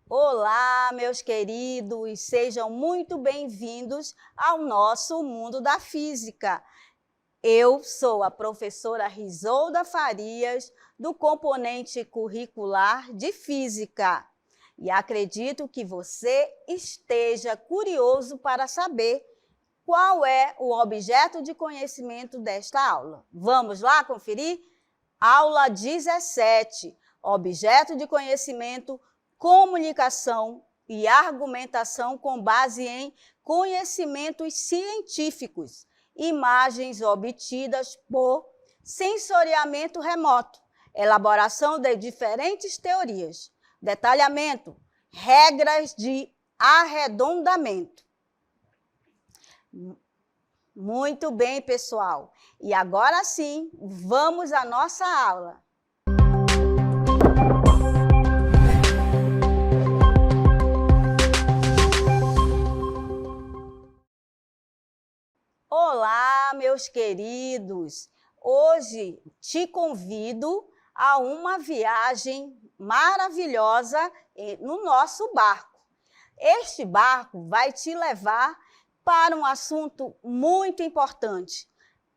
Olá, meus queridos, sejam muito bem-vindos ao nosso Mundo da Física. Eu sou a professora Risolda Farias, do componente curricular de Física, e acredito que você esteja curioso para saber qual é o objeto de conhecimento desta aula. Vamos lá conferir? Aula 17, objeto de conhecimento, comunicação e argumentação com base em conhecimentos científicos, imagens obtidas por sensoriamento remoto, elaboração de diferentes teorias, detalhamento, regras de arredondamento. Muito bem, pessoal. E agora sim, vamos à nossa aula. Olá, meus queridos! Hoje te convido a uma viagem maravilhosa no nosso barco. Este barco vai te levar para um assunto muito importante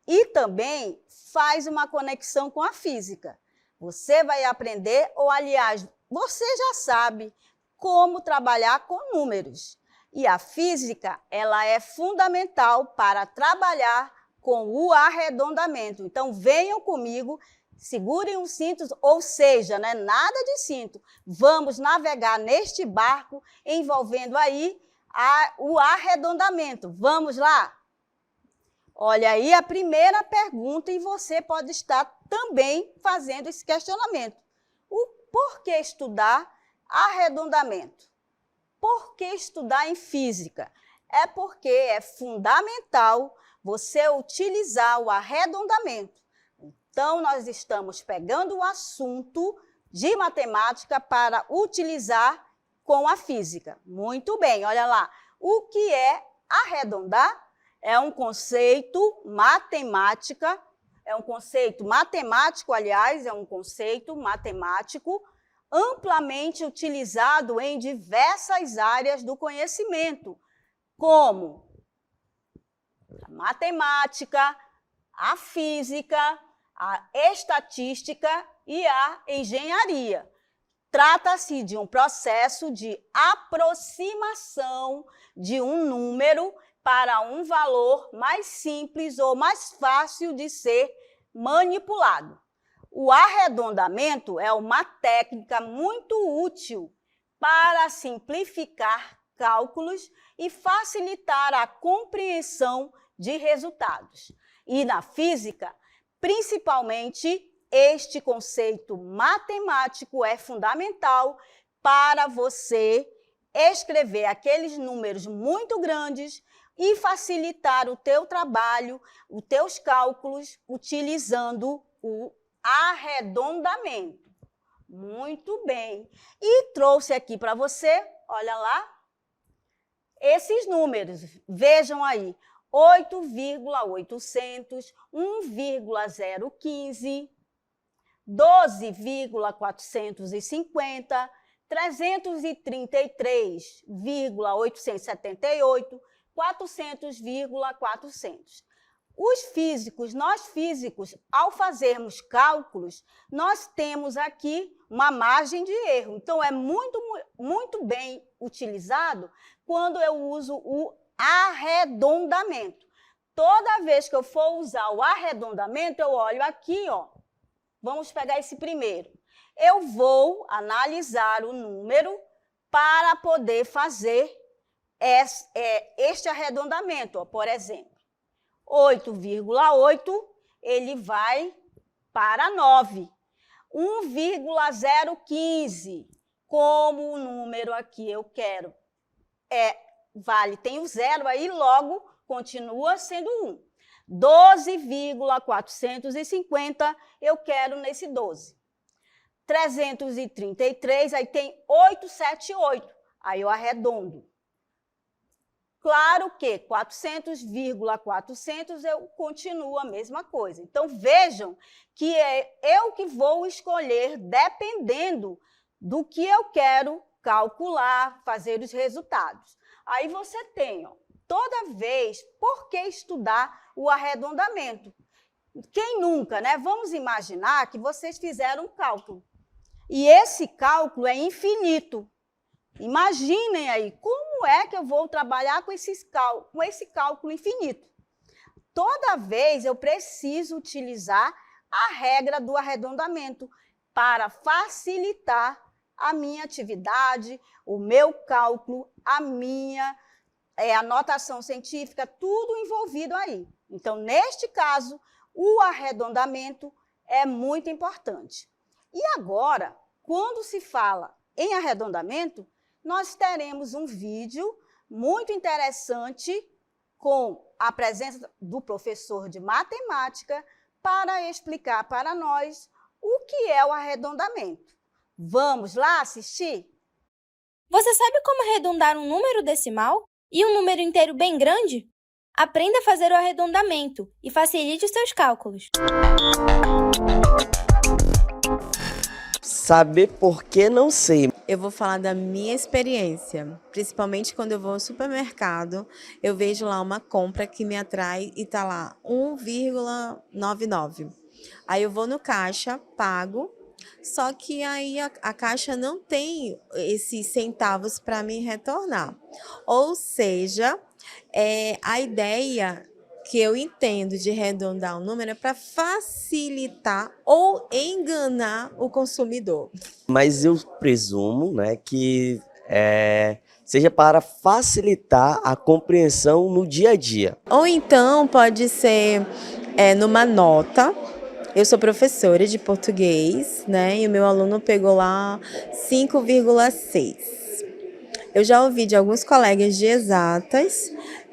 e também faz uma conexão com a física. Você vai aprender, ou aliás, você já sabe como trabalhar com números. E a física, ela é fundamental para trabalhar com o arredondamento. Então, venham comigo, segurem os cintos, ou seja, nada de cinto. Vamos navegar neste barco envolvendo aí o arredondamento. Vamos lá? Olha aí a primeira pergunta e você pode estar também fazendo esse questionamento. Por que estudar arredondamento? Por que estudar em física? É porque é fundamental você utilizar o arredondamento. Então, nós estamos pegando o assunto de matemática para utilizar com a física. Muito bem, olha lá. O que é arredondar? É um conceito matemático, amplamente utilizado em diversas áreas do conhecimento, como a matemática, a física, a estatística e a engenharia. Trata-se de um processo de aproximação de um número para um valor mais simples ou mais fácil de ser manipulado. O arredondamento é uma técnica muito útil para simplificar cálculos e facilitar a compreensão de resultados. E na física, principalmente, este conceito matemático é fundamental para você escrever aqueles números muito grandes e facilitar o teu trabalho, os teus cálculos, utilizando o arredondamento. Muito bem. E trouxe aqui para você, olha lá, esses números. Vejam aí, 8,800, 1,015, 12,450, 333,878, 400,400. Nós físicos, ao fazermos cálculos, nós temos aqui uma margem de erro. Então, é muito bem utilizado quando eu uso o arredondamento. Toda vez que eu for usar o arredondamento, eu olho aqui, ó. Vamos pegar esse primeiro. Eu vou analisar o número para poder fazer este arredondamento, ó. Por exemplo, 8,8, ele vai para 9. 1,015, como o número aqui eu quero tem o zero aí, logo continua sendo 1. 12,450, eu quero nesse 12. 333, aí tem 878, aí eu arredondo. Claro que 400,400 eu continuo a mesma coisa. Então, vejam que é eu que vou escolher, dependendo do que eu quero calcular, fazer os resultados. Aí você tem, ó, toda vez, por que estudar o arredondamento? Quem nunca, né? Vamos imaginar que vocês fizeram um cálculo. E esse cálculo é infinito. Imaginem aí, como é que eu vou trabalhar com esse cálculo infinito? Toda vez eu preciso utilizar a regra do arredondamento para facilitar a minha atividade, o meu cálculo, a minha anotação científica, tudo envolvido aí. Então, neste caso, o arredondamento é muito importante. E agora, quando se fala em arredondamento, nós teremos um vídeo muito interessante com a presença do professor de matemática para explicar para nós o que é o arredondamento. Vamos lá assistir? Você sabe como arredondar um número decimal e um número inteiro bem grande? Aprenda a fazer o arredondamento e facilite os seus cálculos. Saber por que não sei. Eu vou falar da minha experiência, principalmente quando eu vou ao supermercado, eu vejo lá uma compra que me atrai e tá lá 1,99. Aí eu vou no caixa, pago, só que aí a caixa não tem esses centavos para me retornar. Ou seja, a ideia que eu entendo de arredondar um número é para facilitar ou enganar o consumidor. Mas eu presumo, né, que seja para facilitar a compreensão no dia a dia. Ou então pode ser numa nota. Eu sou professora de português, né? E o meu aluno pegou lá 5,6. Eu já ouvi de alguns colegas de exatas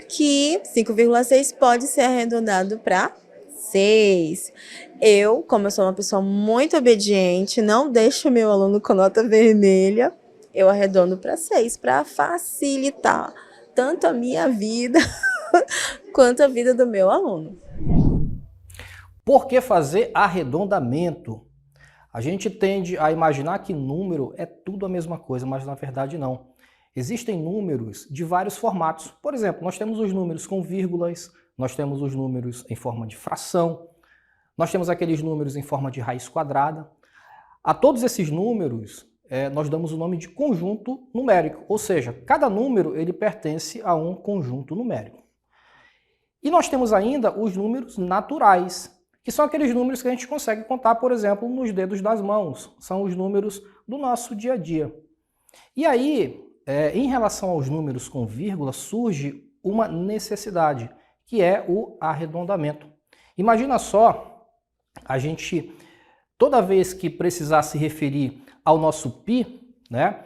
que 5,6 pode ser arredondado para 6. Eu, como eu sou uma pessoa muito obediente, não deixo o meu aluno com nota vermelha, eu arredondo para 6, para facilitar tanto a minha vida quanto a vida do meu aluno. Por que fazer arredondamento? A gente tende a imaginar que número é tudo a mesma coisa, mas na verdade não. Existem números de vários formatos. Por exemplo, nós temos os números com vírgulas, nós temos os números em forma de fração, nós temos aqueles números em forma de raiz quadrada. A todos esses números, nós damos o nome de conjunto numérico, ou seja, cada número ele pertence a um conjunto numérico. E nós temos ainda os números naturais, que são aqueles números que a gente consegue contar, por exemplo, nos dedos das mãos. São os números do nosso dia a dia. E aí, em relação aos números com vírgula, surge uma necessidade, que é o arredondamento. Imagina só, a gente, toda vez que precisar se referir ao nosso pi, né,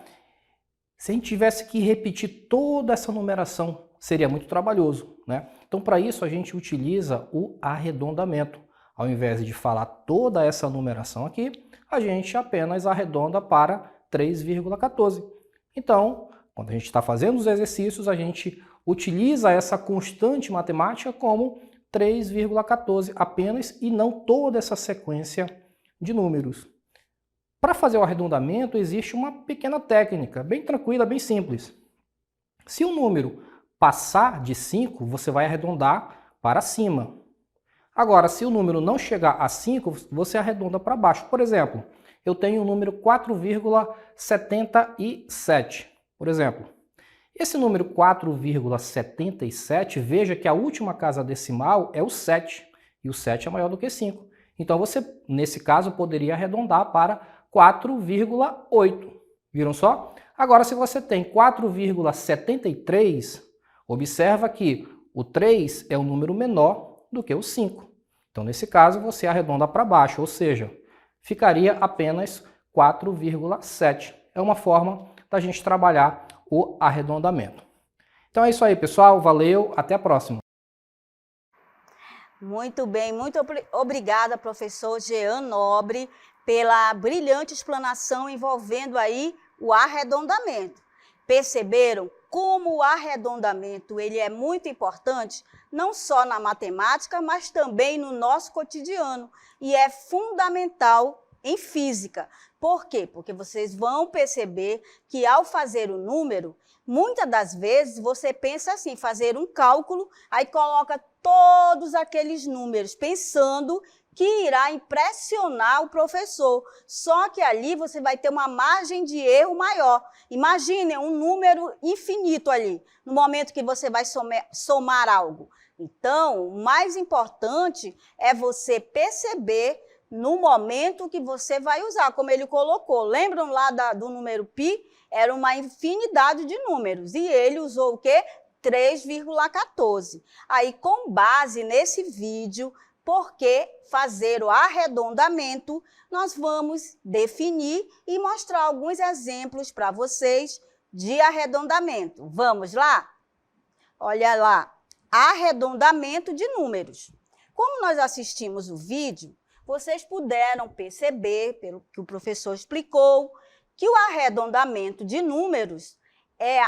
se a gente tivesse que repetir toda essa numeração, seria muito trabalhoso, né? Então, para isso, a gente utiliza o arredondamento. Ao invés de falar toda essa numeração aqui, a gente apenas arredonda para 3,14. Então, quando a gente está fazendo os exercícios, a gente utiliza essa constante matemática como 3,14 apenas e não toda essa sequência de números. Para fazer o arredondamento, existe uma pequena técnica, bem tranquila, bem simples. Se o número passar de 5, você vai arredondar para cima. Agora, se o número não chegar a 5, você arredonda para baixo. Por exemplo, eu tenho o número 4,77, por exemplo. Esse número 4,77, veja que a última casa decimal é o 7, e o 7 é maior do que 5. Então, você, nesse caso, poderia arredondar para 4,8. Viram só? Agora, se você tem 4,73, observa que o 3 é um número menor do que o 5. Então, nesse caso, você arredonda para baixo, ou seja, ficaria apenas 4,7. É uma forma da gente trabalhar o arredondamento. Então é isso aí, pessoal. Valeu, até a próxima. Muito bem, muito obrigada, professor Jean Nobre, pela brilhante explanação envolvendo aí o arredondamento. Perceberam como o arredondamento ele é muito importante, não só na matemática, mas também no nosso cotidiano, e é fundamental em física. Por quê? Porque vocês vão perceber que ao fazer o número, muitas das vezes você pensa assim, fazer um cálculo, aí coloca todos aqueles números, pensando que irá impressionar o professor. Só que ali você vai ter uma margem de erro maior. Imagine um número infinito ali, no momento que você vai somar algo. Então, o mais importante é você perceber no momento que você vai usar, como ele colocou. Lembram lá do número π? Era uma infinidade de números. E ele usou o quê? 3,14. Aí, com base nesse vídeo, porque fazer o arredondamento, nós vamos definir e mostrar alguns exemplos para vocês de arredondamento. Vamos lá? Olha lá, arredondamento de números. Como nós assistimos o vídeo, vocês puderam perceber, pelo que o professor explicou, que o arredondamento de números é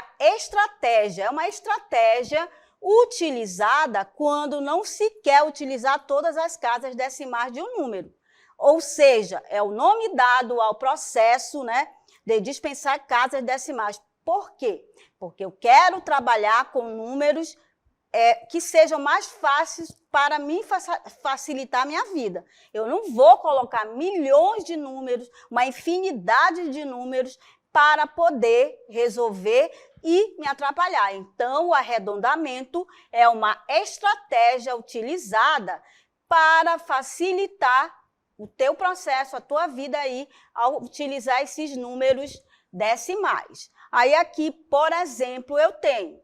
uma estratégia utilizada quando não se quer utilizar todas as casas decimais de um número. Ou seja, é o nome dado ao processo, né, de dispensar casas decimais. Por quê? Porque eu quero trabalhar com números que sejam mais fáceis para mim facilitar a minha vida. Eu não vou colocar milhões de números, uma infinidade de números para poder resolver e me atrapalhar. Então, o arredondamento é uma estratégia utilizada para facilitar o teu processo, a tua vida aí, ao utilizar esses números decimais. Aí aqui, por exemplo, eu tenho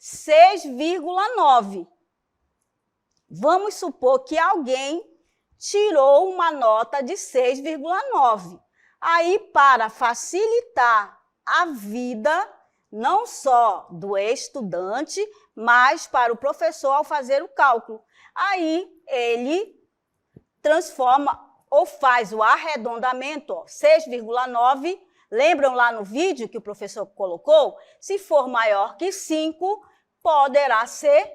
6,9. Vamos supor que alguém tirou uma nota de 6,9. Aí, para facilitar a vida, não só do estudante, mas para o professor ao fazer o cálculo. Aí, ele transforma ou faz o arredondamento, 6,9. Lembram lá no vídeo que o professor colocou? Se for maior que 5, poderá ser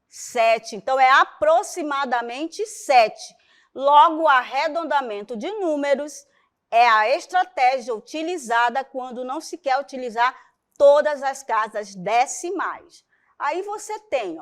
7. Então, é aproximadamente 7. Logo, o arredondamento de números é a estratégia utilizada quando não se quer utilizar todas as casas decimais. Aí você tem,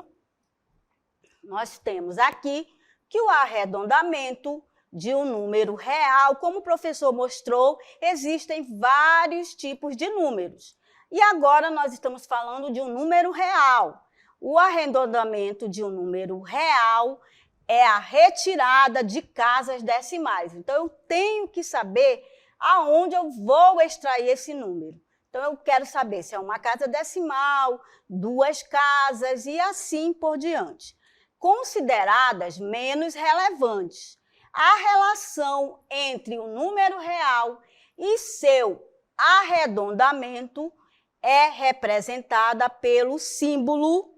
nós temos aqui que o arredondamento de um número real, como o professor mostrou, existem vários tipos de números. E agora nós estamos falando de um número real. O arredondamento de um número real é a retirada de casas decimais. Então, eu tenho que saber aonde eu vou extrair esse número. Então, eu quero saber se é uma casa decimal, 2 casas e assim por diante. Consideradas menos relevantes, a relação entre o número real e seu arredondamento é representada pelo símbolo,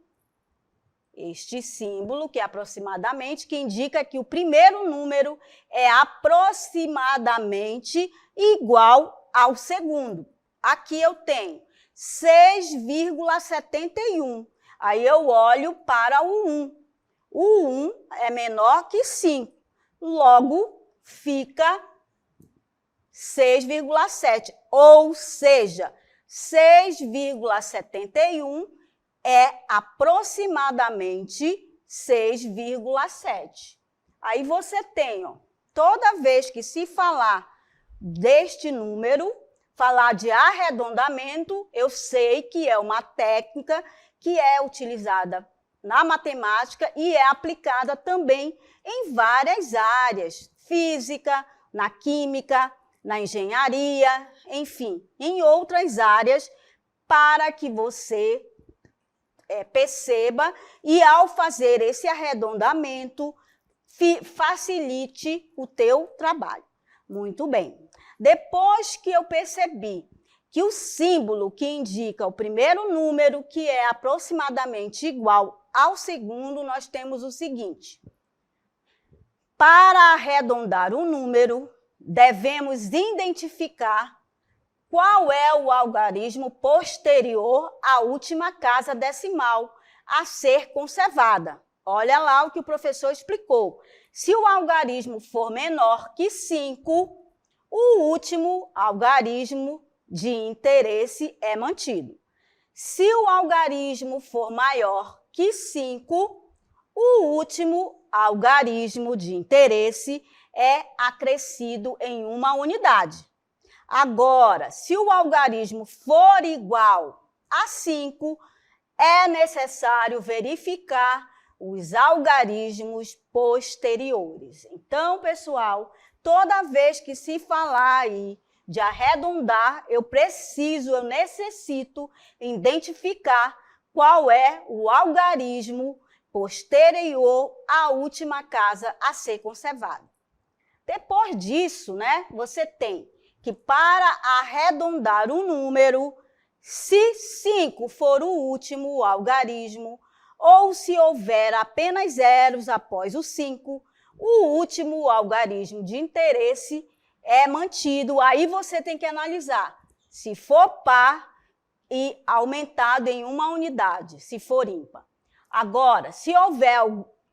este símbolo que é aproximadamente, que indica que o primeiro número é aproximadamente igual ao segundo. Aqui eu tenho 6,71. Aí eu olho para o 1. O 1 é menor que 5. Logo, fica 6,7. Ou seja, 6,71 é aproximadamente 6,7. Aí você tem, toda vez que se falar deste número, falar de arredondamento, eu sei que é uma técnica que é utilizada na matemática e é aplicada também em várias áreas, física, na química, na engenharia, enfim, em outras áreas, para que você perceba e, ao fazer esse arredondamento, facilite o teu trabalho. Muito bem. Depois que eu percebi que o símbolo que indica o primeiro número, que é aproximadamente igual ao segundo, nós temos o seguinte. Para arredondar o número, devemos identificar qual é o algarismo posterior à última casa decimal a ser conservada. Olha lá o que o professor explicou. Se o algarismo for menor que 5, o último algarismo de interesse é mantido. Se o algarismo for maior que 5, o último algarismo de interesse é acrescido em uma unidade. Agora, se o algarismo for igual a 5, é necessário verificar os algarismos posteriores. Então, pessoal, toda vez que se falar aí de arredondar, eu necessito identificar qual é o algarismo posterior à última casa a ser conservada. Depois disso, né, você tem que, para arredondar o número, se 5 for o último algarismo, ou se houver apenas zeros após o 5, o último algarismo de interesse é mantido. Aí você tem que analisar se for par e aumentado em uma unidade, se for ímpar. Agora, se houver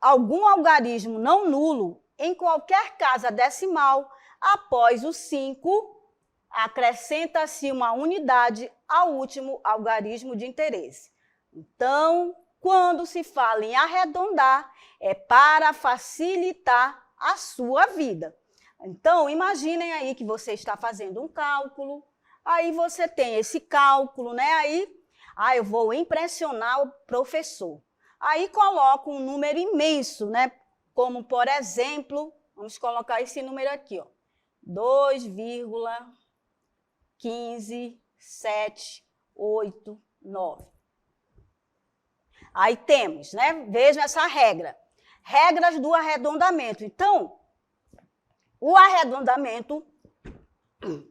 algum algarismo não nulo em qualquer casa decimal, após o 5, acrescenta-se uma unidade ao último algarismo de interesse. Então, quando se fala em arredondar, é para facilitar a sua vida. Então, imaginem aí que você está fazendo um cálculo, aí você tem esse cálculo, né? Aí, eu vou impressionar o professor. Aí coloco um número imenso, né? Como, por exemplo, vamos colocar esse número aqui, ó, 2,15789. Aí temos, né? Vejam essa regra. Regras do arredondamento. Então, o arredondamento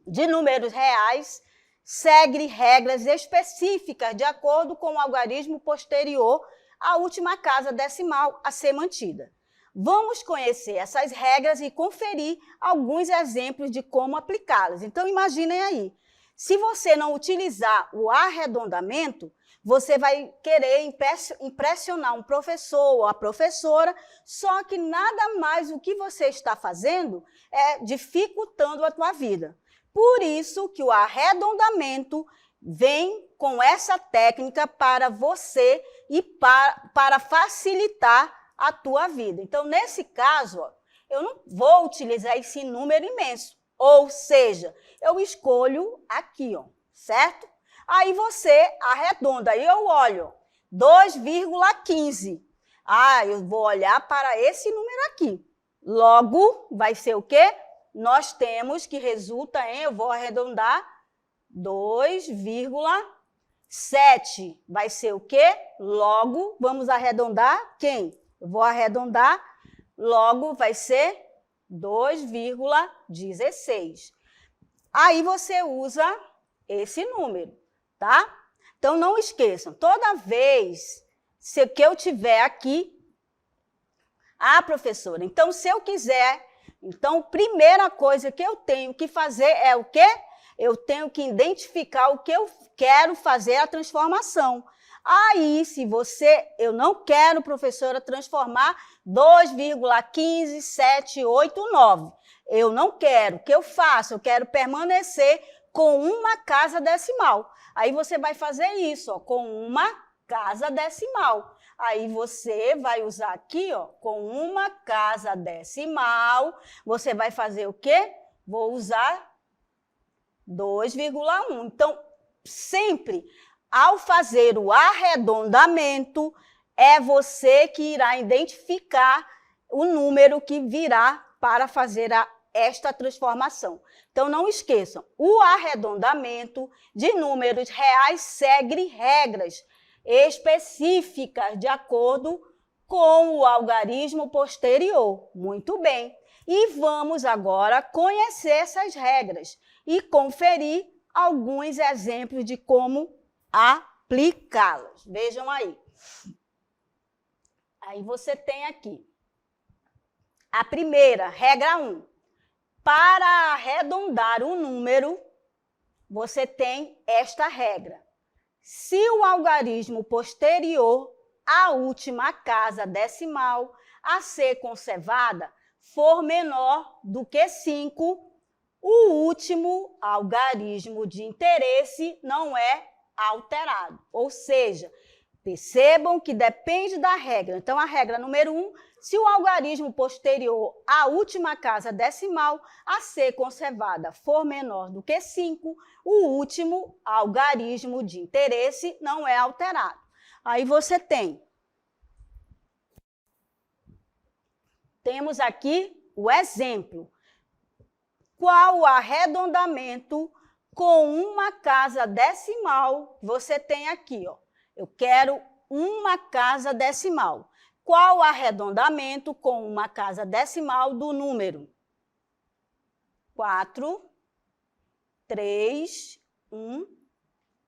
de números reais segue regras específicas de acordo com o algarismo posterior à última casa decimal a ser mantida. Vamos conhecer essas regras e conferir alguns exemplos de como aplicá-las. Então, imaginem aí, se você não utilizar o arredondamento, você vai querer impressionar um professor ou a professora, só que nada mais o que você está fazendo é dificultando a tua vida. Por isso que o arredondamento vem com essa técnica para você e para facilitar a tua vida. Então, nesse caso, ó, eu não vou utilizar esse número imenso, ou seja, eu escolho aqui, ó, certo? Aí você arredonda, aí eu olho 2,15. Eu vou olhar para esse número aqui. Logo, vai ser o quê? Nós temos que resulta em, eu vou arredondar, 2,7. Vai ser o quê? Logo, vamos arredondar quem? Eu vou arredondar, logo vai ser 2,16. Aí você usa esse número, tá? Então, não esqueçam, toda vez que eu tiver aqui, professora, então, se eu quiser, então, a primeira coisa que eu tenho que fazer é o quê? Eu tenho que identificar o que eu quero fazer a transformação. Aí, eu não quero, professora, transformar 2,15789. Eu não quero. O que eu faço? Eu quero permanecer com uma casa decimal. Aí você vai fazer isso, ó, com uma casa decimal. Aí você vai usar aqui, ó, com uma casa decimal. Você vai fazer o quê? Vou usar 2,1. Então, sempre, ao fazer o arredondamento, é você que irá identificar o número que virá para fazer esta transformação. Então, não esqueçam, o arredondamento de números reais segue regras específicas de acordo com o algarismo posterior. Muito bem. E vamos agora conhecer essas regras e conferir alguns exemplos de como aplicá-las. Vejam aí. Aí você tem aqui a primeira, regra 1. Para arredondar um número, você tem esta regra. Se o algarismo posterior à última casa decimal a ser conservada for menor do que 5, o último algarismo de interesse não é alterado. Ou seja, percebam que depende da regra. Então, a regra número 1, se o algarismo posterior à última casa decimal a ser conservada for menor do que 5, o último algarismo de interesse não é alterado. Aí você temos aqui o exemplo. Qual o arredondamento com uma casa decimal? Você tem aqui, ó. Eu quero uma casa decimal. Qual o arredondamento com uma casa decimal do número? 4, 3, 1,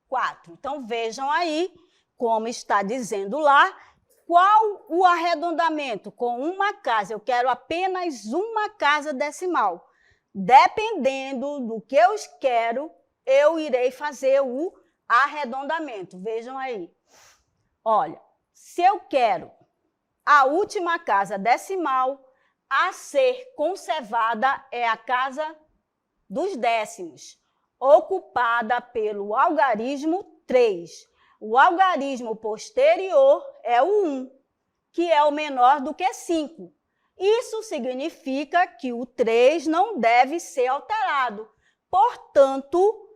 4. Então, vejam aí, como está dizendo lá, qual o arredondamento com uma casa? Eu quero apenas uma casa decimal. Dependendo do que eu quero, eu irei fazer o arredondamento. Vejam aí. Olha, se eu quero a última casa decimal a ser conservada é a casa dos décimos, ocupada pelo algarismo 3. O algarismo posterior é o 1, que é o menor do que 5. Isso significa que o 3 não deve ser alterado. Portanto,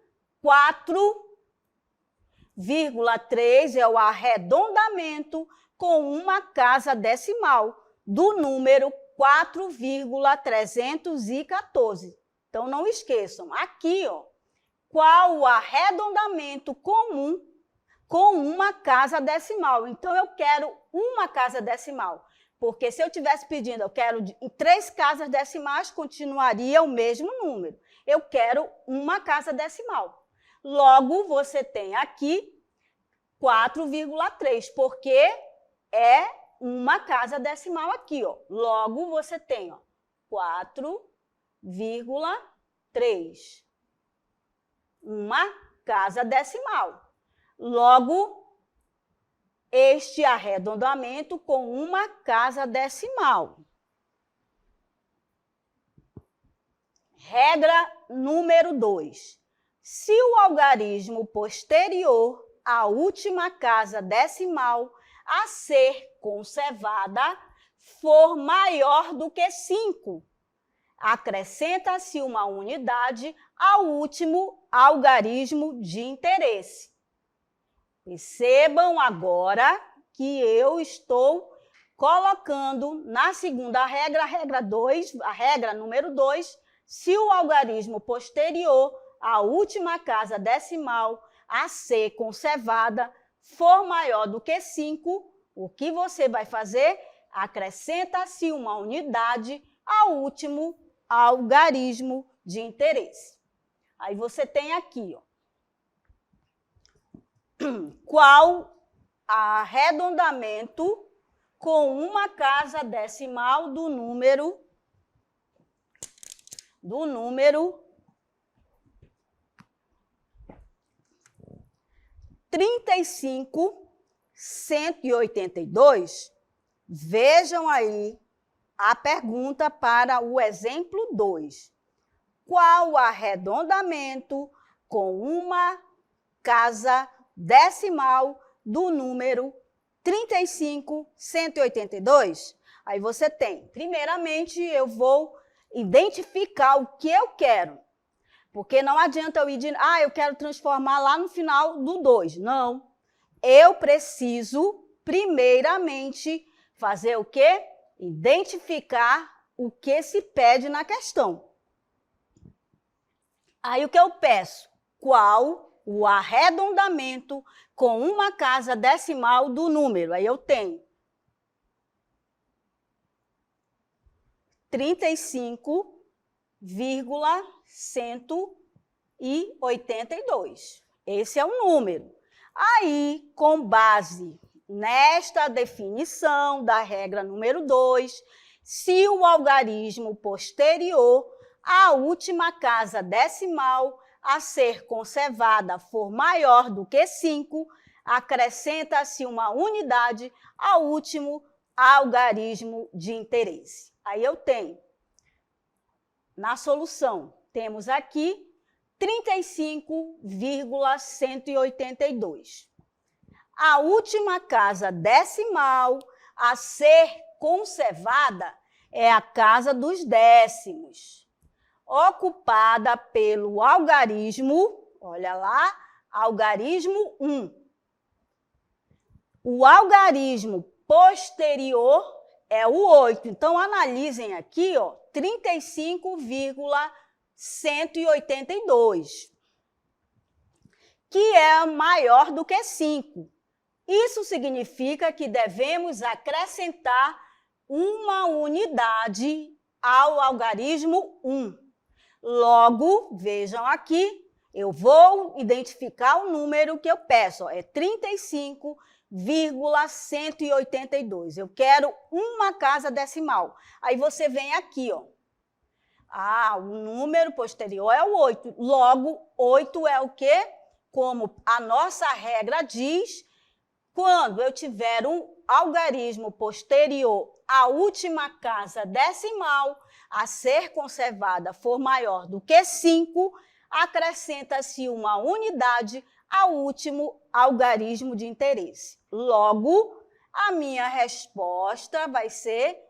4,3 é o arredondamento com uma casa decimal do número 4,314. Então, não esqueçam, aqui, ó, qual o arredondamento comum com uma casa decimal. Então, eu quero uma casa decimal. Porque se eu estivesse pedindo, eu quero 3 casas decimais, continuaria o mesmo número. Eu quero uma casa decimal. Logo, você tem aqui 4,3, porque é uma casa decimal aqui, ó. Logo, você tem, ó, 4,3. Uma casa decimal. Logo, este arredondamento com uma casa decimal. Regra número 2. Se o algarismo posterior à última casa decimal a ser conservada for maior do que 5, acrescenta-se uma unidade ao último algarismo de interesse. Percebam agora que eu estou colocando na segunda regra, a regra número 2, se o algarismo posterior à última casa decimal a ser conservada for maior do que 5, o que você vai fazer? Acrescenta-se uma unidade ao último algarismo de interesse. Aí você tem aqui, ó, qual arredondamento com uma casa decimal do número 35.182. Vejam aí a pergunta para o exemplo 2. Qual o arredondamento com uma casa decimal do número 35.182? Aí você tem, primeiramente, eu vou identificar o que eu quero. Porque não adianta eu ir de, eu quero transformar lá no final do 2. Não. Eu preciso, primeiramente, fazer o quê? Identificar o que se pede na questão. Aí o que eu peço? Qual o arredondamento com uma casa decimal do número? Aí eu tenho 35,182. Esse é o número. Aí, com base nesta definição da regra número 2, se o algarismo posterior à última casa decimal a ser conservada for maior do que 5, acrescenta-se uma unidade ao último algarismo de interesse. Aí eu tenho, na solução, temos aqui 35,182. A última casa decimal a ser conservada é a casa dos décimos, ocupada pelo algarismo, olha lá, algarismo 1. O algarismo posterior é o 8. Então, analisem aqui, ó, 35,182, que é maior do que 5. Isso significa que devemos acrescentar uma unidade ao algarismo 1. Logo, vejam aqui, eu vou identificar o número que eu peço, ó, é 35,182. Eu quero uma casa decimal. Aí você vem aqui, ó. O número posterior é o 8. Logo, 8 é o quê? Como a nossa regra diz, quando eu tiver um algarismo posterior à última casa decimal a ser conservada for maior do que 5, acrescenta-se uma unidade ao último algarismo de interesse. Logo, a minha resposta vai ser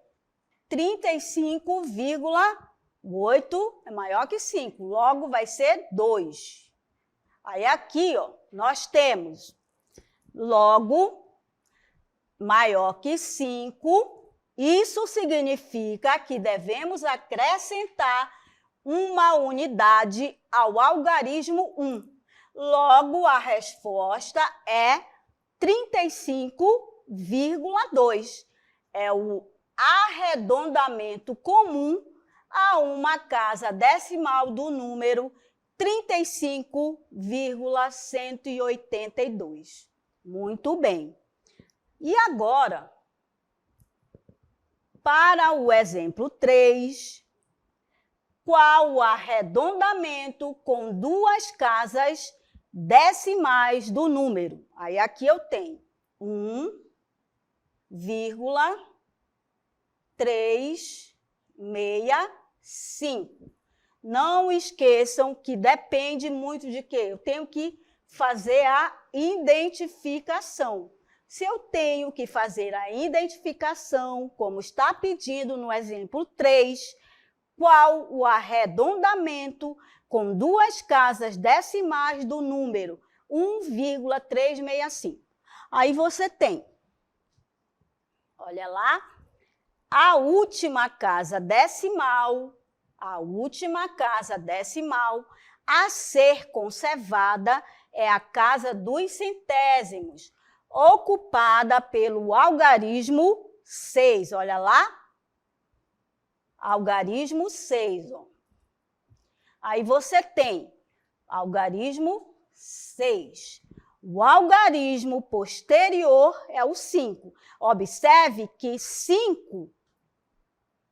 35,8 é maior que 5. Logo, vai ser 2. Aí aqui, ó, nós temos logo maior que 5. Isso significa que devemos acrescentar uma unidade ao algarismo 1. Logo, a resposta é 35,2. É o arredondamento comum a uma casa decimal do número 35,182. Muito bem. E agora, para o exemplo 3, qual o arredondamento com duas casas decimais do número? Aí aqui eu tenho 1,365. Não esqueçam que depende muito de quê? Eu tenho que fazer a identificação. Se eu tenho que fazer a identificação, como está pedido no exemplo 3, qual o arredondamento com duas casas decimais do número 1,365? Aí você tem, olha lá, a última casa decimal a ser conservada é a casa dos centésimos, ocupada pelo algarismo 6. Olha lá, algarismo 6. Ó. Aí você tem algarismo 6. O algarismo posterior é o 5. Observe que 5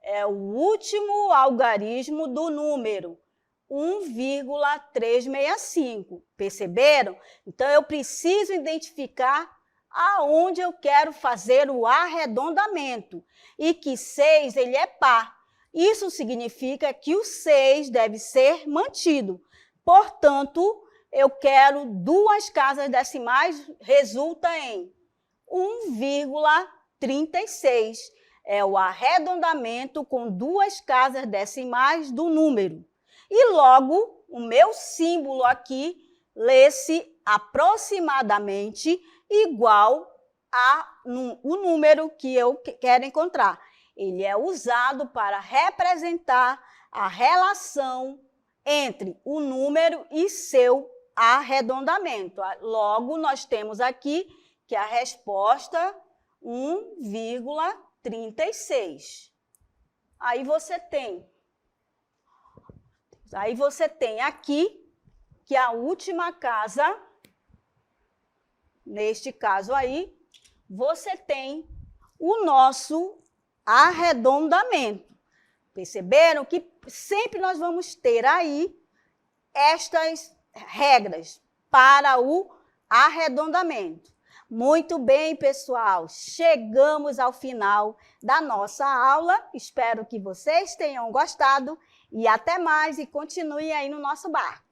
é o último algarismo do número 1,365. Perceberam? Então, eu preciso identificar aonde eu quero fazer o arredondamento. E que 6 ele é par. Isso significa que o 6 deve ser mantido. Portanto, eu quero duas casas decimais, resulta em 1,36. É o arredondamento com duas casas decimais do número. E logo, o meu símbolo aqui lê-se aproximadamente igual o número que eu quero encontrar. Ele é usado para representar a relação entre o número e seu arredondamento. Logo, nós temos aqui que a resposta 1,36. Aí você tem aqui que a última casa, neste caso aí, você tem o nosso arredondamento. Perceberam que sempre nós vamos ter aí estas regras para o arredondamento. Muito bem, pessoal, chegamos ao final da nossa aula. Espero que vocês tenham gostado E até mais, e continue aí no nosso barco.